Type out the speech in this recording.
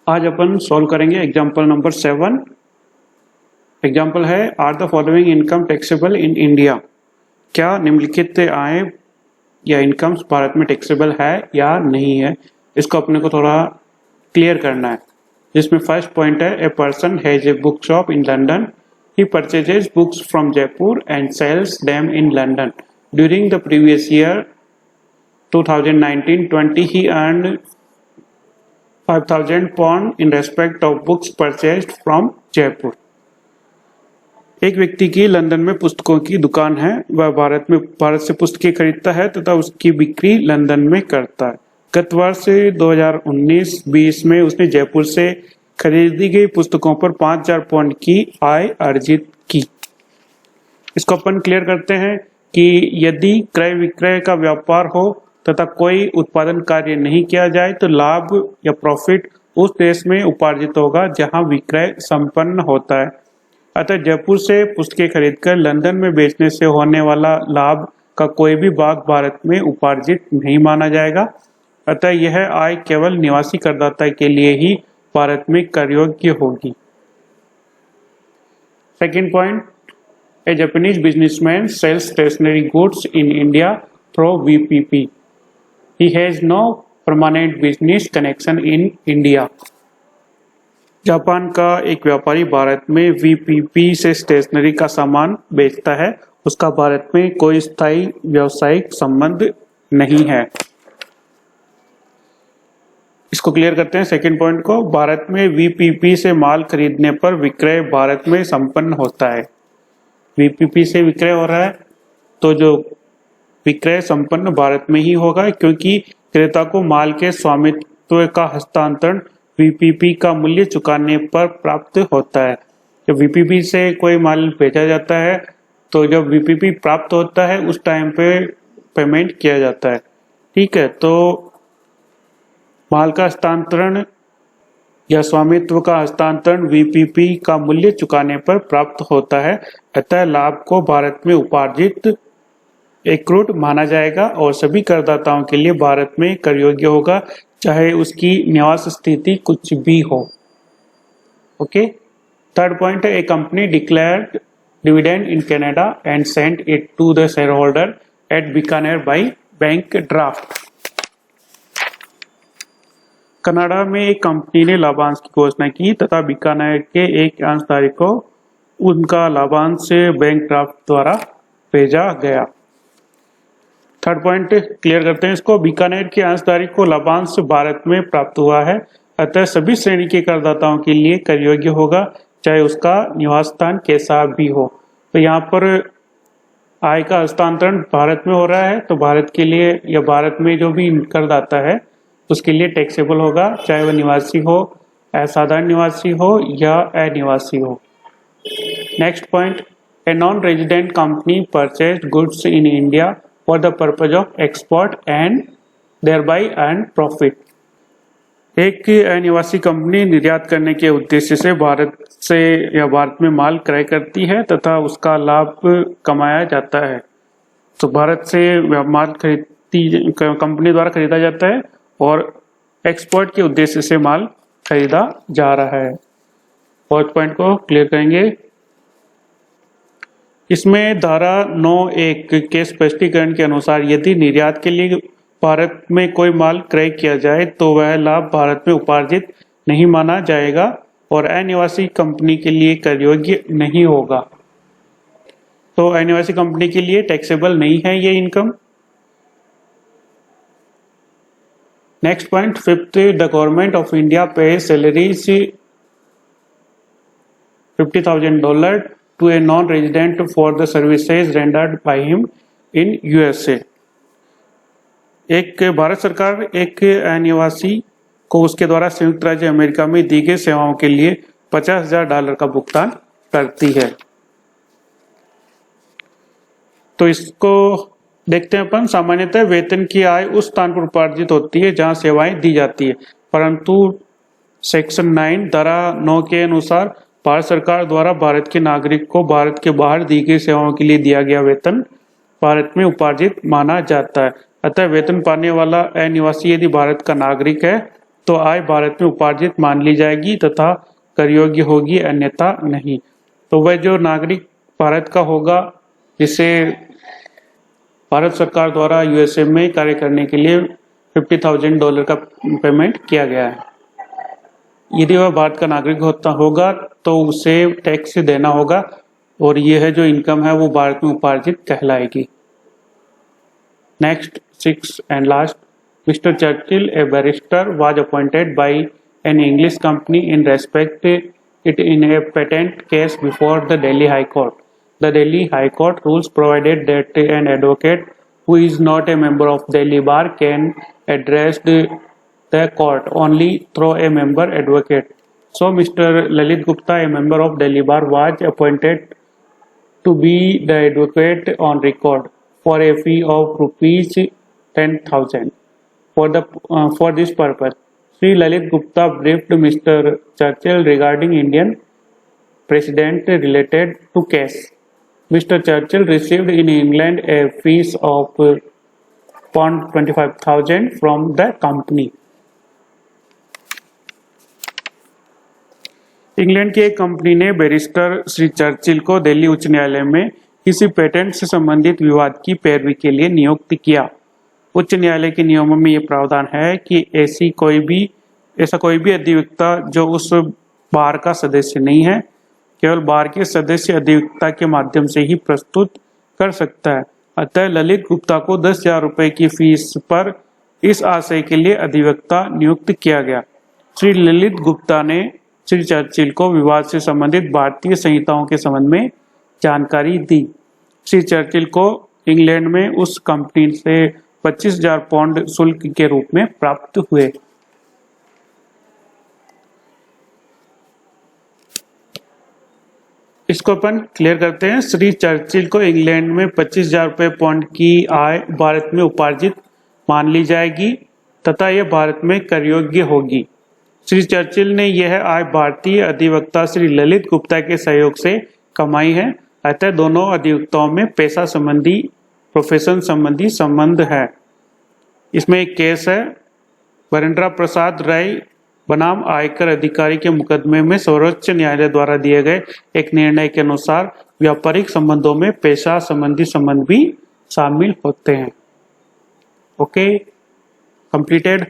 आज अपन सॉल्व करेंगे एग्जाम्पल नंबर 7। एग्जाम्पल है are the following income taxable in India. क्या निम्नलिखित आय या इनकम्स भारत में टैक्सेबल है या नहीं है, इसको अपने को थोड़ा क्लियर करना है। जिसमें फर्स्ट पॉइंट है a person has a book shop in London, he purchases books from Jaipur and sells them in London. During the previous year 2019-20 he earned 5,000 pound in respect of books purchased from Jaipur। एक व्यक्ति की London में पुस्तकों की दुकान है, वह भारत से पुस्तकें खरीदता है तथा उसकी बिक्री लंदन में करता है। गत वर्ष 2019-20 में उसने जयपुर से खरीदी गई पुस्तकों पर 5,000 पाउंड की आय अर्जित की। इसको अपन क्लियर करते हैं कि यदि क्रय विक्रय का व्यापार हो तथा कोई उत्पादन कार्य नहीं किया जाए तो लाभ या प्रॉफिट उस देश में उपार्जित होगा जहां विक्रय संपन्न होता है। अतः जयपुर से पुस्तकें खरीदकर लंदन में बेचने से होने वाला लाभ का कोई भी भाग भारत में उपार्जित नहीं माना जाएगा। अतः यह आय केवल निवासी करदाता के लिए ही भारत में कर योग्य होगी। Second point, a Japanese businessman sells stationery goods in India through VPP. He has no permanent business connection in India. Japan का एक व्यापारी भारत में VPP से स्टेशनरी का सामान बेचता है, उसका भारत में कोई स्थायी व्यावसायिक संबंध नहीं है। इसको क्लियर करते हैं। सेकंड पॉइंट को, भारत में VPP से माल खरीदने पर विक्रय भारत में संपन्न होता है। VPP से विक्रय हो रहा है तो जो विक्रय संपन्न भारत में ही होगा, क्योंकि क्रेता को माल के स्वामित्व का हस्तांतरण VPP का मूल्य चुकाने पर प्राप्त होता है। जब VPP से कोई माल बेचा जाता है तो जब VPP प्राप्त होता है उस टाइम पे पेमेंट किया जाता है। ठीक है, तो माल का हस्तांतरण या स्वामित्व का हस्तांतरण VPP का मूल्य चुकाने पर प्राप्त होता है। अतः लाभ को भारत में उपार्जित एक्रूड माना जाएगा और सभी करदाताओं के लिए भारत में कर योग्य होगा, चाहे उसकी निवास स्थिति कुछ भी हो। ओके। थर्ड पॉइंट है, a company declared dividend in Canada and sent it to the share holder at Bikaner by bank draft. Canada में एक कंपनी ने लाभांश की घोषणा की तथा बीकानेर के एक अंशधारी को उनका लाभांश बैंक ड्राफ्ट द्वारा भेजा गया। थर्ड पॉइंट क्लियर करते हैं इसको। बीकानेर के अंशधारी को लाभांश भारत में प्राप्त हुआ है, अतः सभी श्रेणी के करदाताओं के लिए कर योग्य होगा, चाहे उसका निवास स्थान कैसा भी हो। तो यहाँ पर आय का हस्तांतरण भारत में हो रहा है तो भारत के लिए या भारत में जो भी करदाता है उसके लिए टैक्सेबल होगा, चाहे वह निवासी हो, असाधारण निवासी हो या अनिवासी हो। Next point, A non resident company purchased goods in India for the purpose of export and thereby earn profit. एक अनिवासी कंपनी निर्यात करने के उद्देश्य से भारत से या भारत में माल क्रय करती है तथा उसका लाभ कमाया जाता है। तो भारत से माल कंपनी द्वारा खरीदा जाता है और एक्सपोर्ट के उद्देश्य से माल खरीदा जा रहा है। फोर्थ पॉइंट को क्लियर करेंगे। इसमें धारा 9(1) के स्पष्टीकरण के अनुसार यदि निर्यात के लिए भारत में कोई माल क्रय किया जाए तो वह लाभ भारत में उपार्जित नहीं माना जाएगा और अनिवासी कंपनी के लिए कर योग्य नहीं होगा। तो अनिवासी कंपनी के लिए टैक्सेबल नहीं है ये income. Next point, fifth, the government of India pay salaries $50,000 to a non resident for the services rendered by him in USA। एक भारत सरकार एक अनिवासी को उसके द्वारा संयुक्त राज्य अमेरिका में दी गई सेवाओं के लिए $50,000 का भुगतान करती है। तो इसको देखते हैं अपन। सामान्यतः वेतन की आय उस स्थान पर उपार्जित होती है जहां सेवाएं दी जाती है, परंतु सेक्शन 9 धारा 9 के अनुसार भारत सरकार द्वारा भारत के नागरिक को भारत के बाहर दी गई सेवाओं के लिए दिया गया वेतन भारत में उपार्जित माना जाता है। अतः वेतन पाने वाला अनिवासी यदि भारत का नागरिक है तो आय भारत में उपार्जित मान ली जाएगी तथा कर योग्य होगी, अन्यथा नहीं। तो वह जो नागरिक भारत का होगा जिसे भारत सरकार द्वारा यूएसए में कार्य करने के लिए $50,000 का पेमेंट किया गया है, यदि वह भारत का नागरिक होगा तो उसे टैक्स देना होगा और यह है जो इनकम है वो भारत में उपार्जित कहलाएगी। Next 6 and last, mister Churchill a barrister was appointed by an English company in respect it in a patent case before the Delhi high court. The Delhi High Court rules provided that an advocate who is not a member of Delhi Bar can address the court only through a member advocate. So Mr. Lalit Gupta, a member of Delhi Bar, was appointed to be the advocate on record for a fee of rupees 10,000 for this purpose. Sri Lalit Gupta briefed Mr. Churchill regarding Indian precedent related to case. Mr. Churchill received in England a fees of £25,000 from the company. England की एक company ने barrister Shri Churchill को दिल्ली उच्च न्यायालय में किसी patent से संबंधित विवाद की पैरवी के लिए नियुक्त किया। उच्च न्यायालय के नियमों में यह प्रावधान है कि ऐसा कोई भी अधिवक्ता जो उस बार का सदस्य नहीं है केवल बार के सदस्य अधिवक्ता के माध्यम से ही प्रस्तुत कर सकता है। अतः ललित गुप्ता को 10,000 रुपए की फीस पर इस आशय के लिए अधिवक्ता नियुक्त किया गया। श्री ललित गुप्ता ने श्री चर्चिल को विवाद से संबंधित भारतीय संहिताओं के संबंध में जानकारी दी। श्री चर्चिल को इंग्लैंड में उस कंपनी से 25,000 पाउंड शुल्क के रूप में प्राप्त हुए। इसको अपन क्लियर करते हैं। श्री चर्चिल को इंग्लैंड में 25,000 रुपये पाउंड की आय भारत में उपार्जित मान ली जाएगी तथा यह भारत में कर योग्य होगी। श्री चर्चिल ने यह आय भारतीय अधिवक्ता श्री ललित गुप्ता के सहयोग से कमाई है। अतः दोनों अधिवक्ताओं में पेशा संबंधी प्रोफेशन संबंधी संबंध है। इसमें एक केस है वरेंद्र प्रसाद राय बनाम आयकर अधिकारी के मुकदमे में सर्वोच्च न्यायालय द्वारा दिए गए एक निर्णय के अनुसार व्यापारिक संबंधों में पेशा संबंधी संबंध भी शामिल होते हैं। Okay, completed.